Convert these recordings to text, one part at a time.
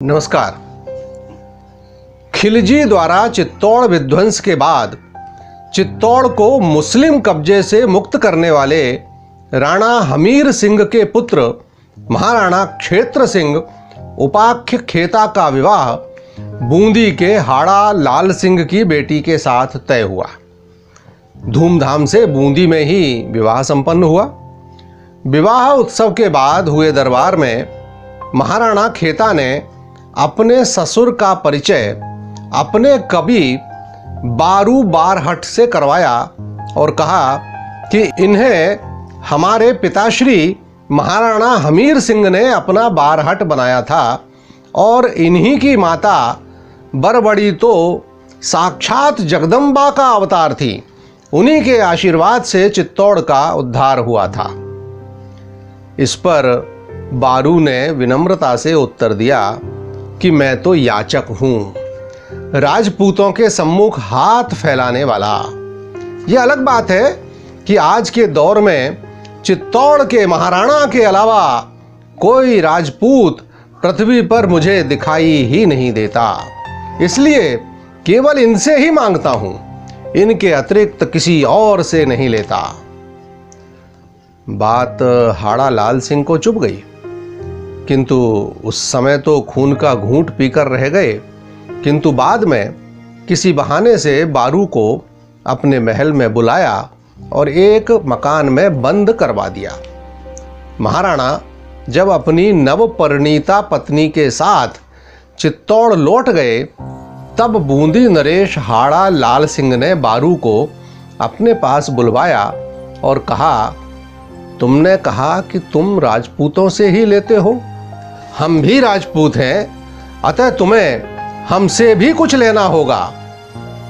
नमस्कार। खिलजी द्वारा चित्तौड़ विध्वंस के बाद चित्तौड़ को मुस्लिम कब्जे से मुक्त करने वाले राणा हमीर सिंह के पुत्र महाराणा क्षेत्र सिंह उपाख्य खेता का विवाह बूंदी के हाड़ा लाल सिंह की बेटी के साथ तय हुआ। धूमधाम से बूंदी में ही विवाह संपन्न हुआ। विवाह उत्सव के बाद हुए दरबार में महाराणा खेता ने अपने ससुर का परिचय अपने कवि बारू बारहट से करवाया और कहा कि इन्हें हमारे पिताश्री महाराणा हमीर सिंह ने अपना बारहट बनाया था और इन्हीं की माता बरबड़ी तो साक्षात जगदम्बा का अवतार थी। उन्हीं के आशीर्वाद से चित्तौड़ का उद्धार हुआ था। इस पर बारू ने विनम्रता से उत्तर दिया कि मैं तो याचक हूं, राजपूतों के सम्मुख हाथ फैलाने वाला। यह अलग बात है कि आज के दौर में चित्तौड़ के महाराणा के अलावा कोई राजपूत पृथ्वी पर मुझे दिखाई ही नहीं देता, इसलिए केवल इनसे ही मांगता हूं, इनके अतिरिक्त किसी और से नहीं लेता। बात हाड़ा लाल सिंह को चुभ गई, किंतु उस समय तो खून का घूंट पीकर रह गए। किंतु बाद में किसी बहाने से बारू को अपने महल में बुलाया और एक मकान में बंद करवा दिया। महाराणा जब अपनी नवपरिणीता पत्नी के साथ चित्तौड़ लौट गए, तब बूंदी नरेश हाड़ा लाल सिंह ने बारू को अपने पास बुलवाया और कहा, तुमने कहा कि तुम राजपूतों से ही लेते हो, हम भी राजपूत हैं, अतः तुम्हें हमसे भी कुछ लेना होगा।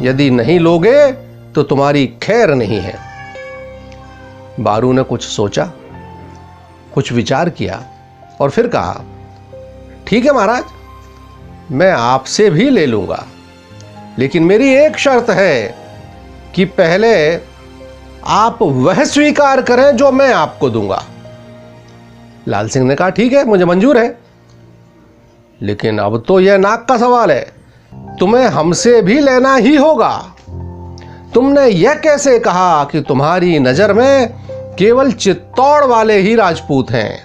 यदि नहीं लोगे तो तुम्हारी खैर नहीं है। बारू ने कुछ सोचा, कुछ विचार किया और फिर कहा, ठीक है महाराज, मैं आपसे भी ले लूंगा, लेकिन मेरी एक शर्त है कि पहले आप वह स्वीकार करें जो मैं आपको दूंगा। लाल सिंह ने कहा, ठीक है, मुझे मंजूर है, लेकिन अब तो यह नाक का सवाल है, तुम्हें हमसे भी लेना ही होगा। तुमने यह कैसे कहा कि तुम्हारी नजर में केवल चित्तौड़ वाले ही राजपूत हैं?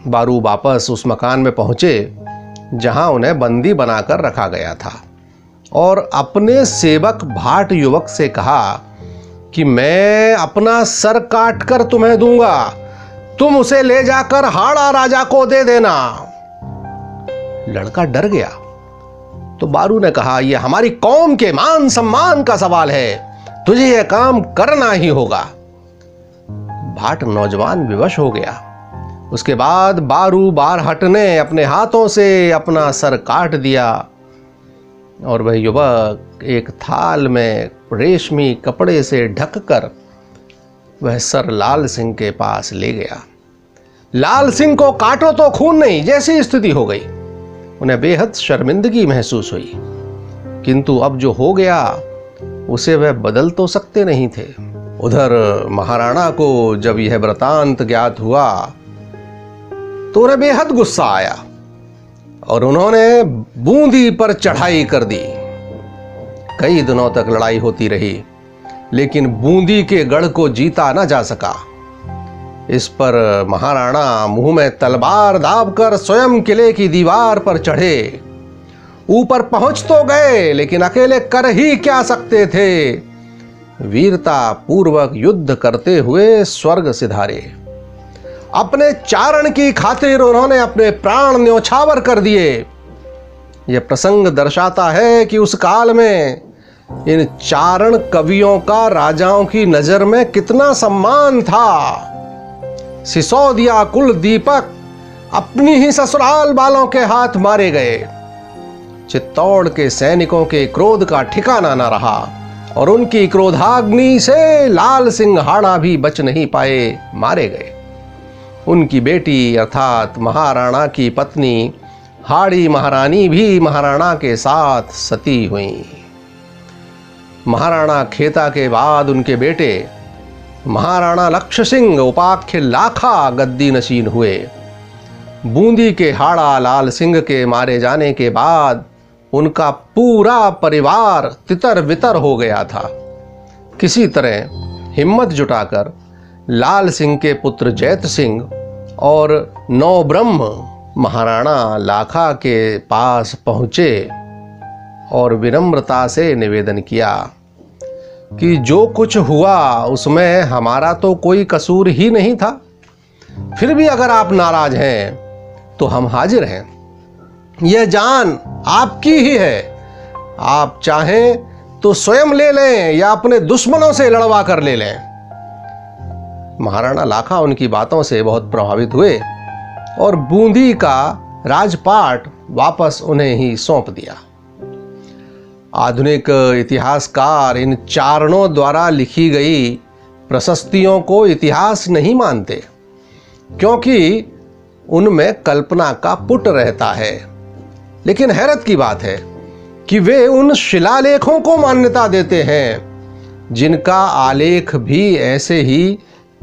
बारू वापस उस मकान में पहुंचे जहां उन्हें बंदी बनाकर रखा गया था और अपने सेवक भाट युवक से कहा कि मैं अपना सर काट कर तुम्हें दूंगा, तुम उसे ले जाकर हाड़ा राजा को दे देना। लड़का डर गया तो बारू ने कहा, यह हमारी कौम के मान सम्मान का सवाल है, तुझे यह काम करना ही होगा। भाट नौजवान विवश हो गया। उसके बाद बारू बारहट ने अपने हाथों से अपना सर काट दिया और वह युवक एक थाल में रेशमी कपड़े से ढककर वह सर लाल सिंह के पास ले गया। लाल सिंह को काटो तो खून नहीं जैसी स्थिति हो गई। उन्हें बेहद शर्मिंदगी महसूस हुई, किंतु अब जो हो गया उसे वह बदल तो सकते नहीं थे। उधर महाराणा को जब यह वृतांत ज्ञात हुआ तो उन्हें बेहद गुस्सा आया और उन्होंने बूंदी पर चढ़ाई कर दी। कई दिनों तक लड़ाई होती रही, लेकिन बूंदी के गढ़ को जीता न जा सका। इस पर महाराणा मुंह में तलवार दाबकर स्वयं किले की दीवार पर चढ़े। ऊपर पहुंच तो गए, लेकिन अकेले कर ही क्या सकते थे। वीरता पूर्वक युद्ध करते हुए स्वर्ग सिधारे। अपने चारण की खातिर उन्होंने अपने प्राण न्योछावर कर दिए। यह प्रसंग दर्शाता है कि उस काल में इन चारण कवियों का राजाओं की नजर में कितना सम्मान था। सिसोदिया कुल दीपक अपनी ही ससुराल वालों के हाथ मारे गए। चित्तौड़ के सैनिकों के क्रोध का ठिकाना न रहा और उनकी क्रोधाग्नि से लाल सिंह हाड़ा भी बच नहीं पाए, मारे गए। उनकी बेटी अर्थात महाराणा की पत्नी हाड़ी महारानी भी महाराणा के साथ सती हुई। महाराणा खेता के बाद उनके बेटे महाराणा लक्ष्य सिंह उपाख्य लाखा गद्दी नशीन हुए। बूंदी के हाड़ा लाल सिंह के मारे जाने के बाद उनका पूरा परिवार तितर बितर हो गया था। किसी तरह हिम्मत जुटाकर लाल सिंह के पुत्र जैत सिंह और नौब्रह्म महाराणा लाखा के पास पहुँचे और विनम्रता से निवेदन किया कि जो कुछ हुआ उसमें हमारा तो कोई कसूर ही नहीं था। फिर भी अगर आप नाराज हैं तो हम हाजिर हैं। यह जान आपकी ही है। आप चाहें तो स्वयं ले लें या अपने दुश्मनों से लड़वा कर ले लें। महाराणा लाखा उनकी बातों से बहुत प्रभावित हुए और बूंदी का राजपाट वापस उन्हें ही सौंप दिया। आधुनिक इतिहासकार इन चारणों द्वारा लिखी गई प्रशस्तियों को इतिहास नहीं मानते, क्योंकि उनमें कल्पना का पुट रहता है। लेकिन हैरत की बात है कि वे उन शिलालेखों को मान्यता देते हैं जिनका आलेख भी ऐसे ही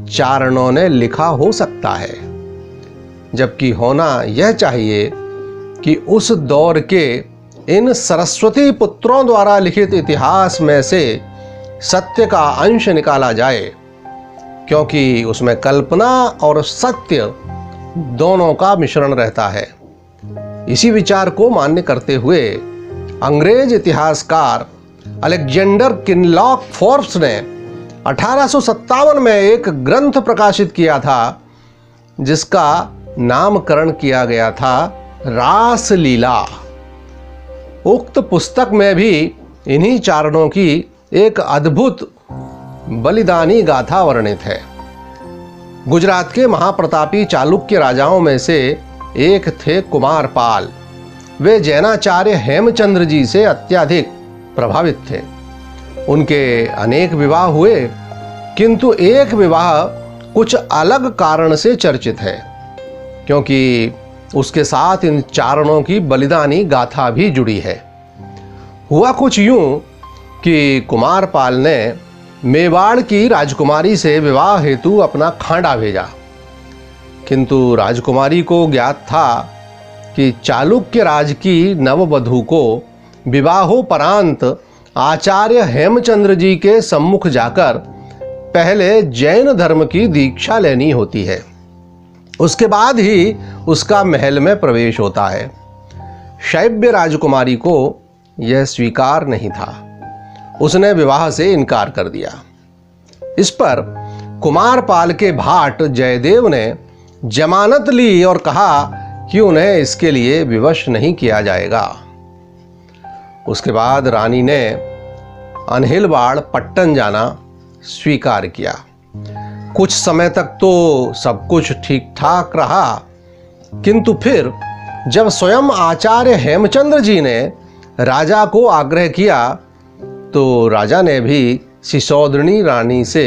चारणों ने लिखा हो सकता है, जबकि होना यह चाहिए कि उस दौर के इन सरस्वती पुत्रों द्वारा लिखित इतिहास में से सत्य का अंश निकाला जाए, क्योंकि उसमें कल्पना और सत्य दोनों का मिश्रण रहता है। इसी विचार को मान्य करते हुए अंग्रेज इतिहासकार अलेक्जेंडर किनलॉक फोर्ब्स ने 1857 में एक ग्रंथ प्रकाशित किया था जिसका नामकरण किया गया था रासलीला। उक्त पुस्तक में भी इन्हीं चारणों की एक अद्भुत बलिदानी गाथा वर्णित है। गुजरात के महाप्रतापी चालुक्य राजाओं में से एक थे कुमारपाल। वे जैनाचार्य हेमचंद्र जी से अत्यधिक प्रभावित थे। उनके अनेक विवाह हुए, किंतु एक विवाह कुछ अलग कारण से चर्चित है, क्योंकि उसके साथ इन चारणों की बलिदानी गाथा भी जुड़ी है। हुआ कुछ यूं कि कुमारपाल ने मेवाड़ की राजकुमारी से विवाह हेतु अपना खांडा भेजा, किंतु राजकुमारी को ज्ञात था कि चालुक्य राज की नववधू को विवाहोपरांत आचार्य हेमचंद्र जी के सम्मुख जाकर पहले जैन धर्म की दीक्षा लेनी होती है, उसके बाद ही उसका महल में प्रवेश होता है। शैव्य राजकुमारी को यह स्वीकार नहीं था। उसने विवाह से इनकार कर दिया। इस पर कुमारपाल के भाट जयदेव ने जमानत ली और कहा कि उन्हें इसके लिए विवश नहीं किया जाएगा। उसके बाद रानी ने अनहिलवाड़ पट्टन जाना स्वीकार किया। कुछ समय तक तो सब कुछ ठीक ठाक रहा, किंतु फिर जब स्वयं आचार्य हेमचंद्र जी ने राजा को आग्रह किया तो राजा ने भी सिसोदनी रानी से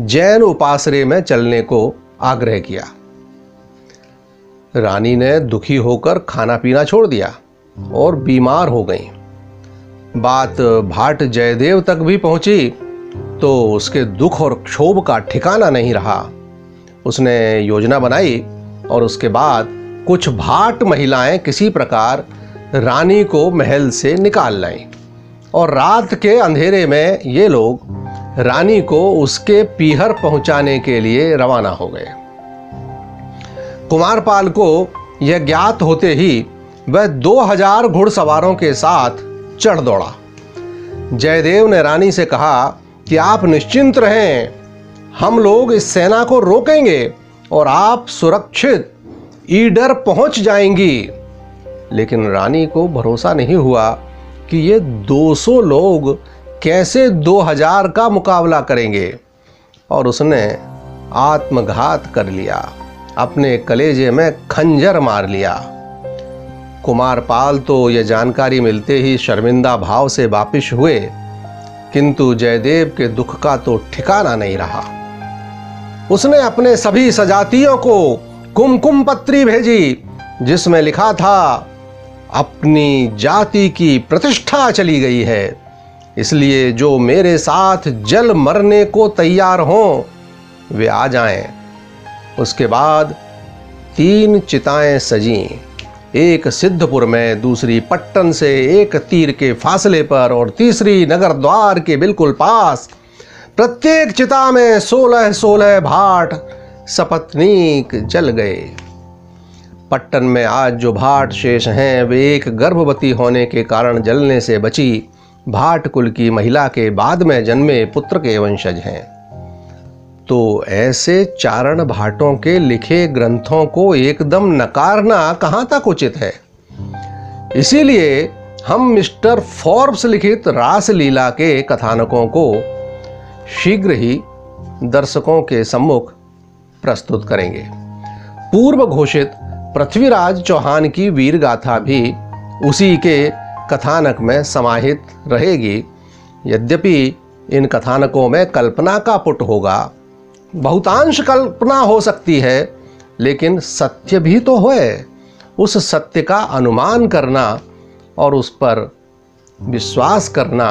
जैन उपासरे में चलने को आग्रह किया। रानी ने दुखी होकर खाना पीना छोड़ दिया और बीमार हो गई। बात भाट जयदेव तक भी पहुंची तो उसके दुख और क्षोभ का ठिकाना नहीं रहा। उसने योजना बनाई और उसके बाद कुछ भाट महिलाएं किसी प्रकार रानी को महल से निकाल लाईं और रात के अंधेरे में ये लोग रानी को उसके पीहर पहुंचाने के लिए रवाना हो गए। कुमारपाल को यह ज्ञात होते ही वह 2000 घुड़सवारों के साथ चढ़ दौड़ा। जयदेव ने रानी से कहा कि आप निश्चिंत रहें, हम लोग इस सेना को रोकेंगे और आप सुरक्षित ईडर पहुंच जाएंगी। लेकिन रानी को भरोसा नहीं हुआ कि ये 200 लोग कैसे 2000 का मुकाबला करेंगे और उसने आत्मघात कर लिया, अपने कलेजे में खंजर मार लिया। कुमारपाल तो यह जानकारी मिलते ही शर्मिंदा भाव से वापिस हुए, किंतु जयदेव के दुख का तो ठिकाना नहीं रहा। उसने अपने सभी सजातियों को कुमकुम पत्री भेजी जिसमें लिखा था, अपनी जाति की प्रतिष्ठा चली गई है, इसलिए जो मेरे साथ जल मरने को तैयार हों वे आ जाएं। उसके बाद 3 चिताएं सजीं, एक सिद्धपुर में, दूसरी पट्टन से 1 तीर के फासले पर और तीसरी नगर द्वार के बिल्कुल पास। प्रत्येक चिता में 16 भाट सपत्नीक जल गए। पट्टन में आज जो भाट शेष हैं वे एक गर्भवती होने के कारण जलने से बची भाट कुल की महिला के बाद में जन्मे पुत्र के वंशज हैं। तो ऐसे चारण भाटों के लिखे ग्रंथों को एकदम नकारना कहाँ तक उचित है। इसीलिए हम मिस्टर फोर्ब्स लिखित रासलीला के कथानकों को शीघ्र ही दर्शकों के सम्मुख प्रस्तुत करेंगे। पूर्व घोषित पृथ्वीराज चौहान की वीर गाथा भी उसी के कथानक में समाहित रहेगी। यद्यपि इन कथानकों में कल्पना का पुट होगा, बहुतांश कल्पना हो सकती है, लेकिन सत्य भी तो है। उस सत्य का अनुमान करना और उस पर विश्वास करना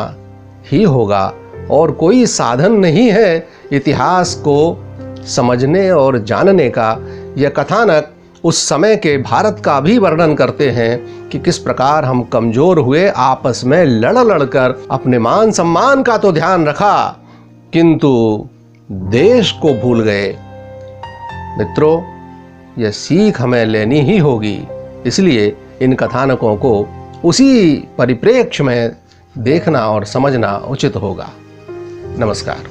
ही होगा, और कोई साधन नहीं है इतिहास को समझने और जानने का। यह कथानक उस समय के भारत का भी वर्णन करते हैं कि किस प्रकार हम कमजोर हुए, आपस में लड़ कर अपने मान सम्मान का तो ध्यान रखा, किंतु देश को भूल गए। मित्रों, यह सीख हमें लेनी ही होगी। इसलिए इन कथानकों को उसी परिप्रेक्ष्य में देखना और समझना उचित होगा। नमस्कार।